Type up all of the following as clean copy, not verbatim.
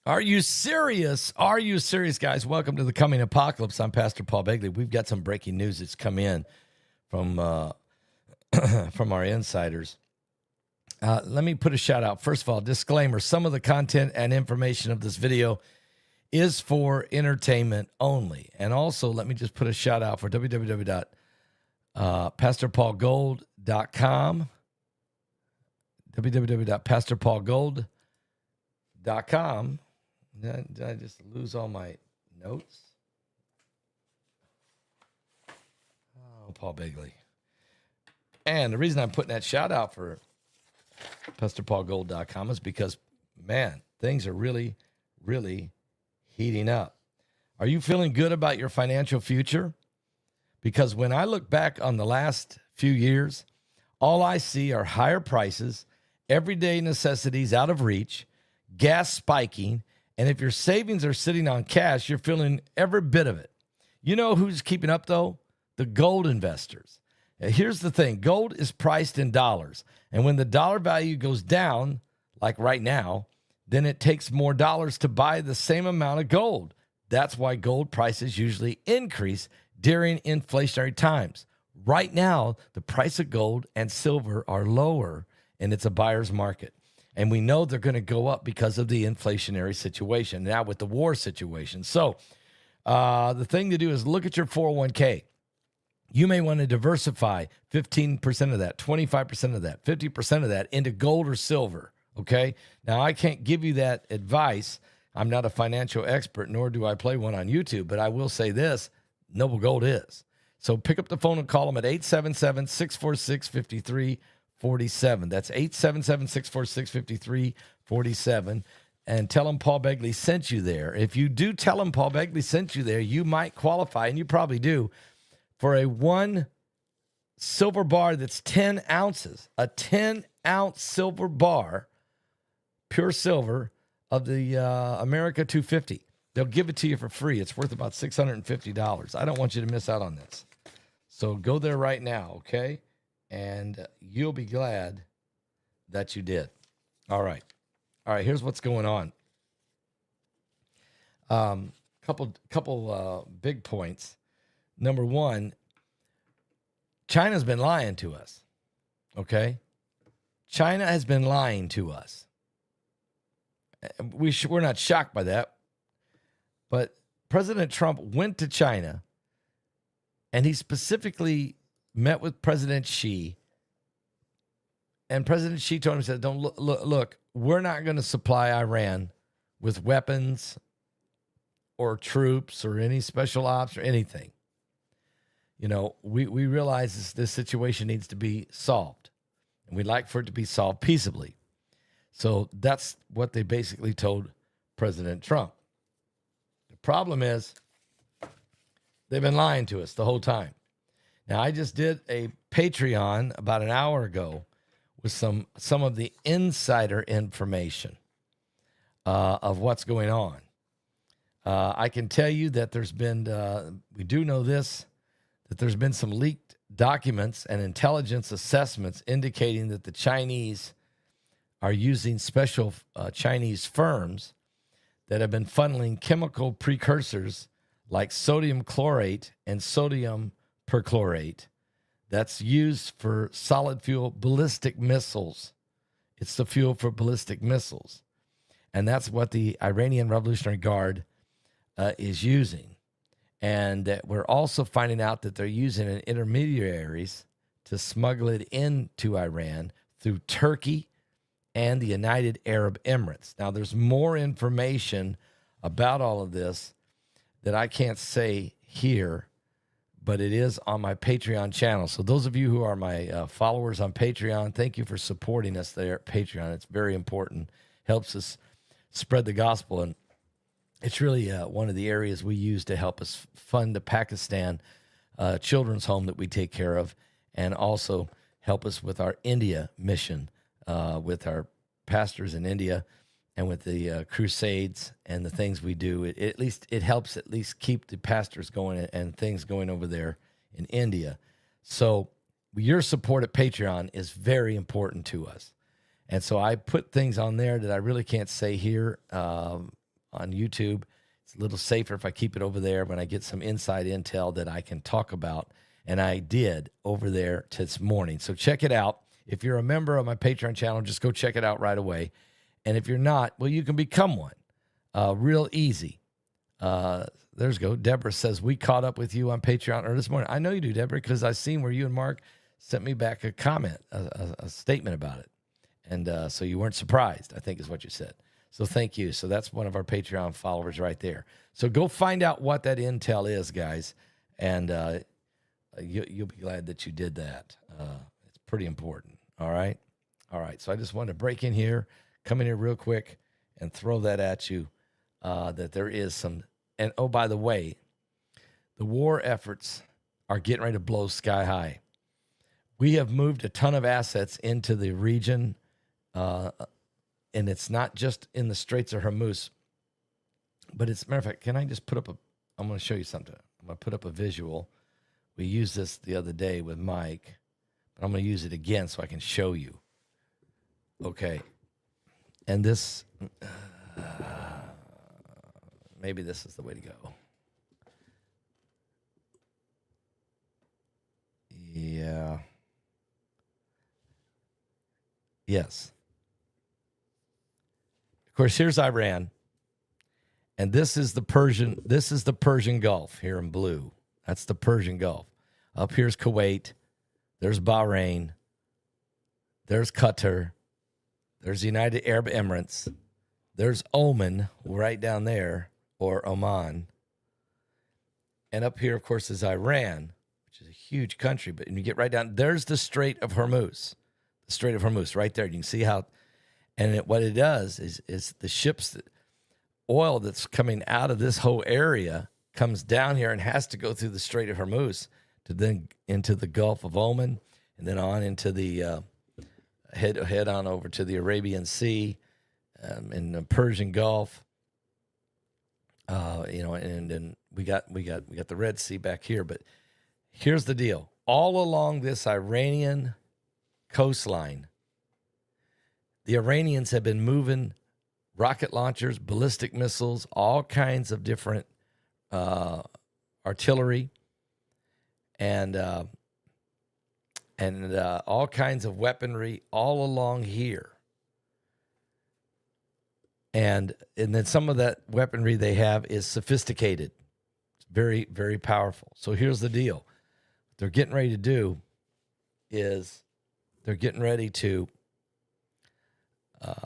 Are you serious? Are you serious, guys? Welcome to the Coming Apocalypse. I'm Pastor Paul Begley. We've got some breaking news that's come in from from our insiders. Let me put a shout out. First of all, disclaimer: some of the content and information of this video is for entertainment only. And also, let me just put a shout out for www.pastorpaulgold.com. www.pastorpaulgold.com. Did I just lose all my notes? Oh, Paul Begley. And the reason I'm putting that shout out for PastorPaulGold.com is because, man, things are really, really heating up. Are you feeling good about your financial future? Because when I look back on the last few years, all I see are higher prices, everyday necessities out of reach, gas spiking, and if your savings are sitting on cash, you're feeling every bit of it. You know who's keeping up, though? The gold investors. Here's the thing. Gold is priced in dollars. And when the dollar value goes down, like right now, then it takes more dollars to buy the same amount of gold. That's why gold prices usually increase during inflationary times. Right now, the price of gold and silver are lower, and it's a buyer's market. And we know they're going to go up because of the inflationary situation, now with the war situation. So the thing to do is look at your 401k. You may want to diversify 15% of that, 25% of that, 50% of that into gold or silver, okay? Now, I can't give you that advice. I'm not a financial expert, nor do I play one on YouTube, but I will say this, Noble Gold is. So pick up the phone and call them at 877-646-5347. That's 877-646-5347. And tell them Paul Begley sent you there. If you do tell them Paul Begley sent you there, you might qualify, and you probably do, for a 1 silver bar that's 10 ounces, a 10-ounce silver bar, pure silver, of the America 250. They'll give it to you for free. It's worth about $650. I don't want you to miss out on this. So go there right now, okay? And you'll be glad that you did. All right. All right, here's what's going on. Couple big points. Number one, China's been lying to us, okay? China has been lying to us. We're not shocked by that, but President Trump went to China, and he specifically met with President Xi, and President Xi told him, he said, "Don't look, we're not going to supply Iran with weapons or troops or any special ops or anything. You know, we realize this situation needs to be solved, and we'd like for it to be solved peaceably." So that's what they basically told President Trump. The problem is they've been lying to us the whole time. Now, I just did a Patreon about an hour ago with some of the insider information of what's going on. I can tell you that there's been, we do know this, that there's been some leaked documents and intelligence assessments indicating that the Chinese are using special Chinese firms that have been funneling chemical precursors like sodium chlorate and sodium perchlorate that's used for solid fuel ballistic missiles. It's the fuel for ballistic missiles. And that's what the Iranian Revolutionary Guard is using. And we're also finding out that they're using intermediaries to smuggle it into Iran through Turkey and the United Arab Emirates. Now, there's more information about all of this that I can't say here, but it is on my Patreon channel. So those of you who are my followers on Patreon, thank you for supporting us there at Patreon. It's very important. Helps us spread the gospel. And it's really one of the areas we use to help us fund the Pakistan children's home that we take care of, and also help us with our India mission, with our pastors in India and with the crusades and the things we do. It helps at least keep the pastors going and things going over there in India. So your support at Patreon is very important to us. And so I put things on there that I really can't say here on YouTube. It's a little safer if I keep it over there when I get some inside intel that I can talk about. And I did over there this morning. So check it out. If you're a member of my Patreon channel, just go check it out right away. And if you're not, well, you can become one. Real easy. There's go. Deborah says, we caught up with you on Patreon or this morning. I know you do, Deborah, because I've seen where you and Mark sent me back a comment, a statement about it. And so you weren't surprised, I think is what you said. So thank you. So that's one of our Patreon followers right there. So go find out what that intel is, guys. And you'll be glad that you did that. It's pretty important. All right. All right. So I just wanted to break in here, come in here real quick and throw that at you, that there is some. And oh, by the way, the war efforts are getting ready to blow sky high. We have moved a ton of assets into the region, and it's not just in the Straits of Hormuz, but it's, matter of fact, can I just put up I'm going to show you something. I'm going to put up a visual. We used this the other day with Mike, but I'm going to use it again so I can show you. Okay. And this, maybe this is the way to go. Yeah. Yes. Of course, here's Iran. And this is the Persian Gulf here in blue. That's the Persian Gulf. Up here's Kuwait. There's Bahrain. There's Qatar. There's the United Arab Emirates. There's Oman right down there, or Oman. And up here, of course, is Iran, which is a huge country. But when you get right down, there's the Strait of Hormuz. The Strait of Hormuz right there. You can see how, and what it does is the ships, oil that's coming out of this whole area comes down here and has to go through the Strait of Hormuz to then into the Gulf of Oman and then on into the head on over to the Arabian Sea and the Persian Gulf. And then we got the Red Sea back here. But here's the deal: all along this Iranian coastline, the Iranians have been moving rocket launchers, ballistic missiles, all kinds of different artillery, and all kinds of weaponry all along here. And then some of that weaponry they have is sophisticated. It's very, very powerful. So here's the deal. What they're getting ready to do is they're getting ready to,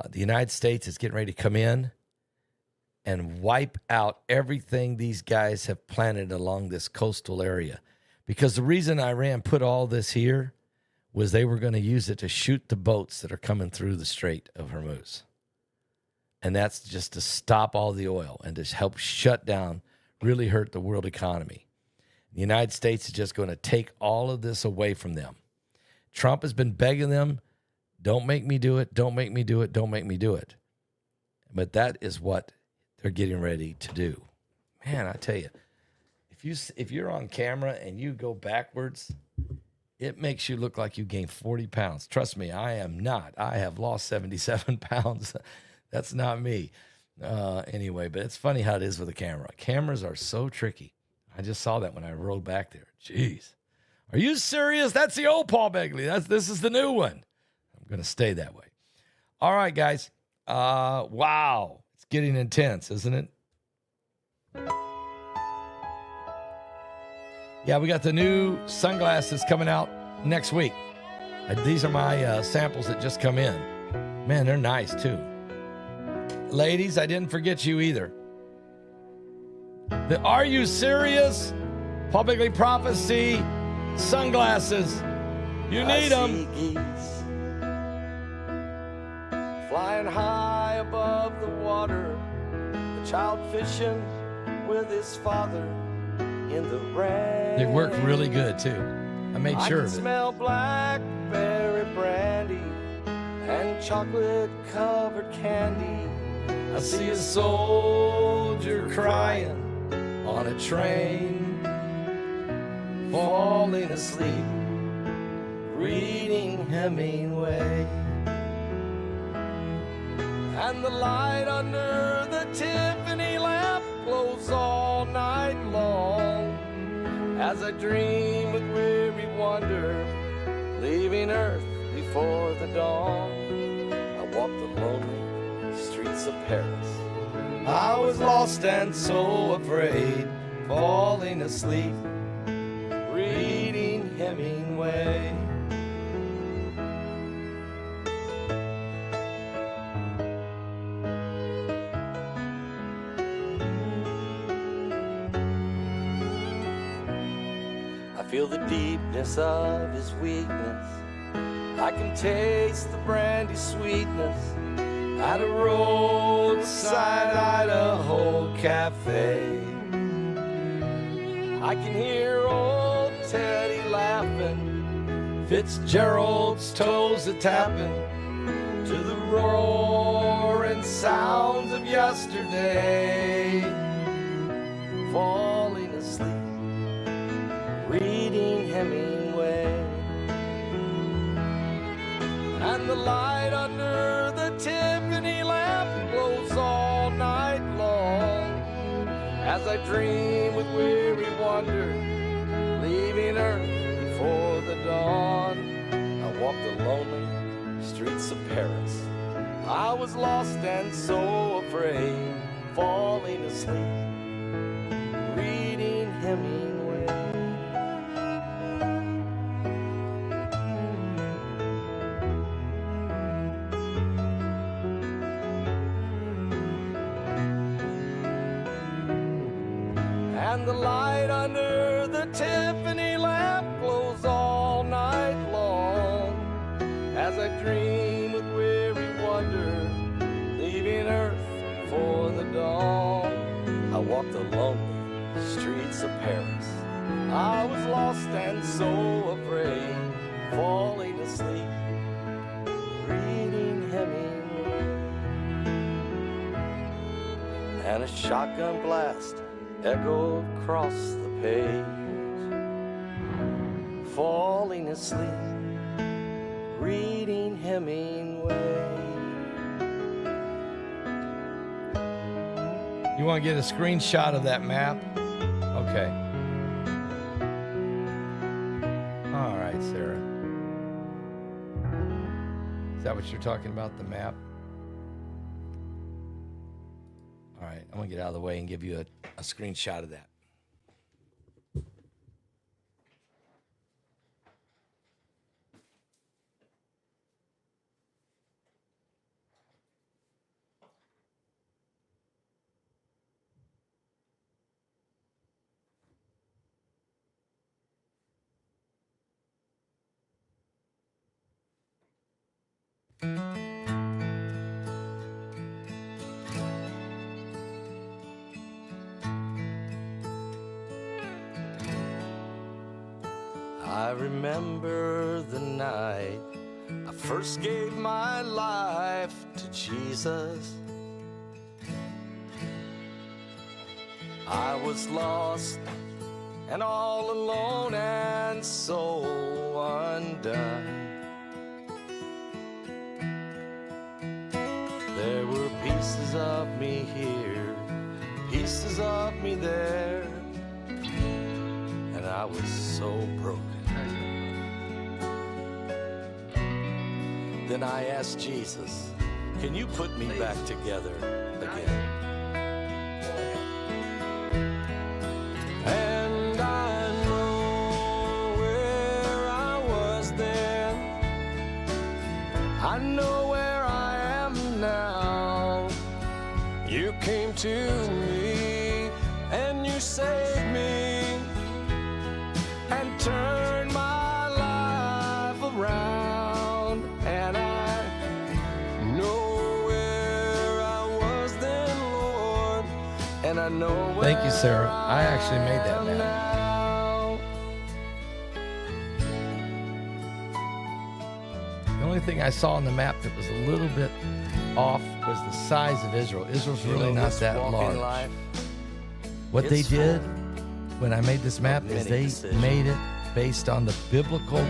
the United States is getting ready to come in and wipe out everything these guys have planted along this coastal area. Because the reason Iran put all this here was they were going to use it to shoot the boats that are coming through the Strait of Hormuz. And that's just to stop all the oil and to help shut down, really hurt the world economy. The United States is just going to take all of this away from them. Trump has been begging them, don't make me do it, don't make me do it, don't make me do it. But that is what they're getting ready to do. Man, I tell you, if you're on camera and you go backwards, it makes you look like you gained 40 pounds. Trust me, I am not. I have lost 77 pounds. That's not me. Anyway, but it's funny how it is with a camera. Cameras are so tricky. I just saw that when I rolled back there. Jeez. Are you serious? That's the old Paul Begley. This is the new one. I'm going to stay that way. All right, guys. Wow. It's getting intense, isn't it? Yeah, we got the new sunglasses coming out next week. These are my samples that just come in. Man, they're nice, too. Ladies, I didn't forget you either. Are you serious? Paul Begley Prophecy sunglasses. You need them. Geese flying high above the water, a child fishing with his father in the rain. They work really good too. I made sure of it. I can smell blackberry brandy and chocolate covered candy. I see a soldier crying on a train, falling asleep, reading Hemingway. And the light under the Tiffany glows all night long. As I dream with weary wonder, leaving earth before the dawn, I walk the lonely streets of Paris. I was lost and so afraid, falling asleep, reading Hemingway. I feel the deepness of his weakness. I can taste the brandy sweetness at a roadside Idaho cafe. I can hear old Teddy laughing, Fitzgerald's toes a-tapping to the roaring sounds of yesterday. Falling asleep, reading Hemingway. And the light under the Tiffany lamp glows all night long. As I dream with weary wonder, leaving earth before the dawn, I walk the lonely streets of Paris. I was lost and so afraid, falling asleep, reading Hemingway. And the light under the Tiffany lamp glows all night long. As I dream with weary wonder, leaving earth before the dawn, I walk the lonely streets of Paris. I was lost and so afraid, falling asleep, reading Hemingway. And a shotgun blast echoed across the page, falling asleep, reading Hemingway. You want to get a screenshot of that map? Okay. All right, Sarah. Is that what you're talking about, the map? All right, I'm going to get out of the way and give you a screenshot of that. I remember the night I first gave my life to Jesus. I was lost and all alone and so undone. There were pieces of me here, pieces of me there, and I was so broken. Then I asked Jesus, can you put me back together again? And I know where I was then, I know where I am now. You came to me and you saved me and turned my life around. And I know where I was then, Lord, and I know where. Thank you, Sarah. I actually made that map. The only thing I saw on the map that was a little bit off was the size of Israel. Israel's really not that large. What they did when I made this map is they made it based on the biblical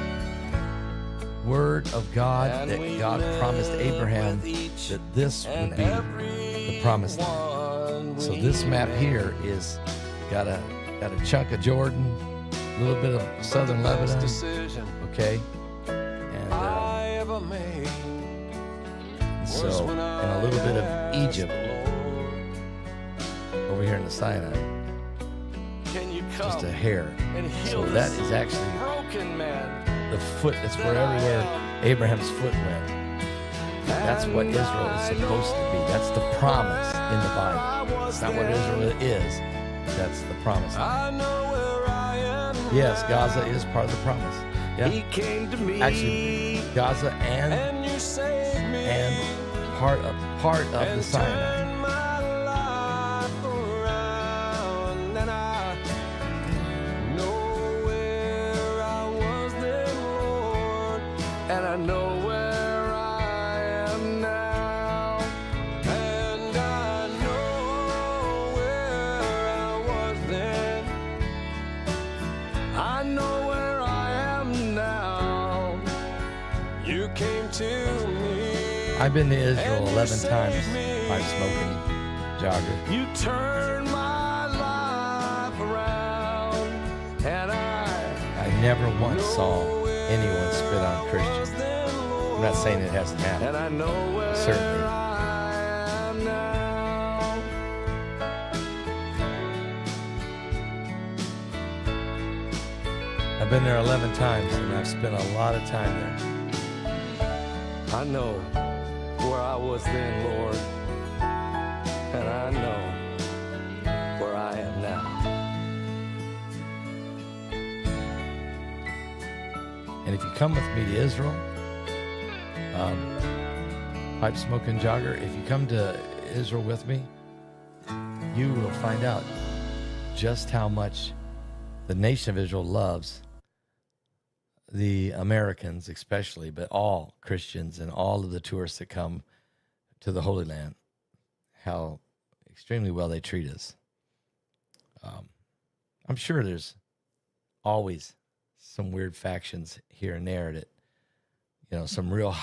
word of God that God promised Abraham that this would be the promised land. So this map here is got a chunk of Jordan, a little bit of southern Lebanon, okay, and so and a little bit of Egypt over here in the Sinai, just a hair. So that is actually the foot. It's where everywhere Abraham's foot went. That's what Israel is supposed to be. That's the promise in the Bible. It's not what Israel is. That's the promise. Yes, Gaza is part of the promise. Yeah. Actually, Gaza and part of the Sinai. And I know where I am now, and I know where I was then. I know where I am now. You came to me. I've been to Israel 11 times. I'm smoking jogger. You turned my life around, and I never once saw anyone spit on Christians. I'm not saying it hasn't happened. and I know where Certainly. I am now. I've been there 11 times, and I've spent a lot of time there. I know where I was then, Lord, and I know where I am now. And if you come with me to Israel, pipe smoking jogger, if you come to Israel with me, you will find out just how much the nation of Israel loves the Americans especially, but all Christians and all of the tourists that come to the Holy Land, how extremely well they treat us. I'm sure there's always some weird factions here and there that, some real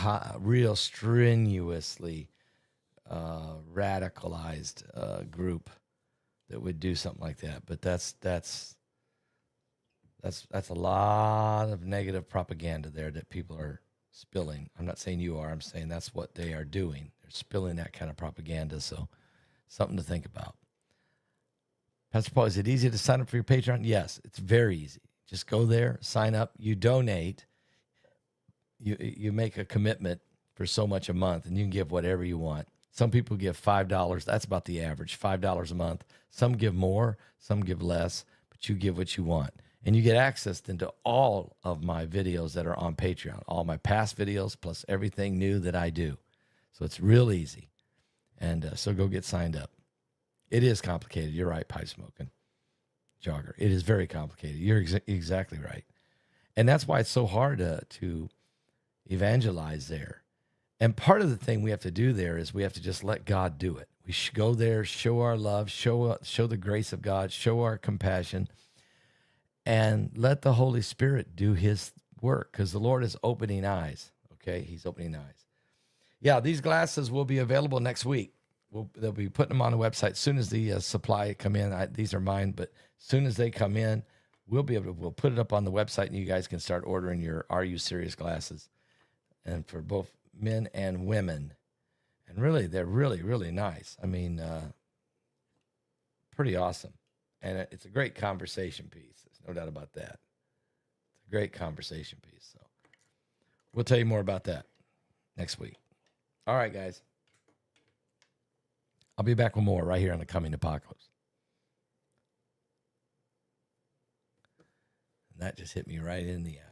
strenuously radicalized group that would do something like that. But that's a lot of negative propaganda there that people are spilling. I'm not saying you are. I'm saying that's what they are doing. They're spilling that kind of propaganda. So something to think about. Pastor Paul, is it easy to sign up for your Patreon? Yes, it's very easy. Just go there, sign up, you donate, you make a commitment for so much a month, and you can give whatever you want. Some people give $5. That's about the average, $5 a month. Some give more, some give less, but you give what you want. And you get access into all of my videos that are on Patreon, all my past videos, plus everything new that I do. So it's real easy. And so go get signed up. It is complicated. You're right, pipe smoking jogger. It is very complicated. You're exactly right. And that's why it's so hard to evangelize there. And part of the thing we have to do there is we have to just let God do it. We should go there, show our love, show the grace of God, show our compassion, and let the Holy Spirit do his work, because the Lord is opening eyes, okay? He's opening eyes. Yeah, these glasses will be available next week. They'll be putting them on the website as soon as the supply come in. These are mine, but as soon as they come in, we'll put it up on the website, and you guys can start ordering your Are You Serious glasses, and for both men and women. And really, they're really, really nice. I mean, pretty awesome. And it's a great conversation piece. There's no doubt about that. It's a great conversation piece. So we'll tell you more about that next week. All right, guys. I'll be back with more right here on the Coming Apocalypse. And that just hit me right in the eye.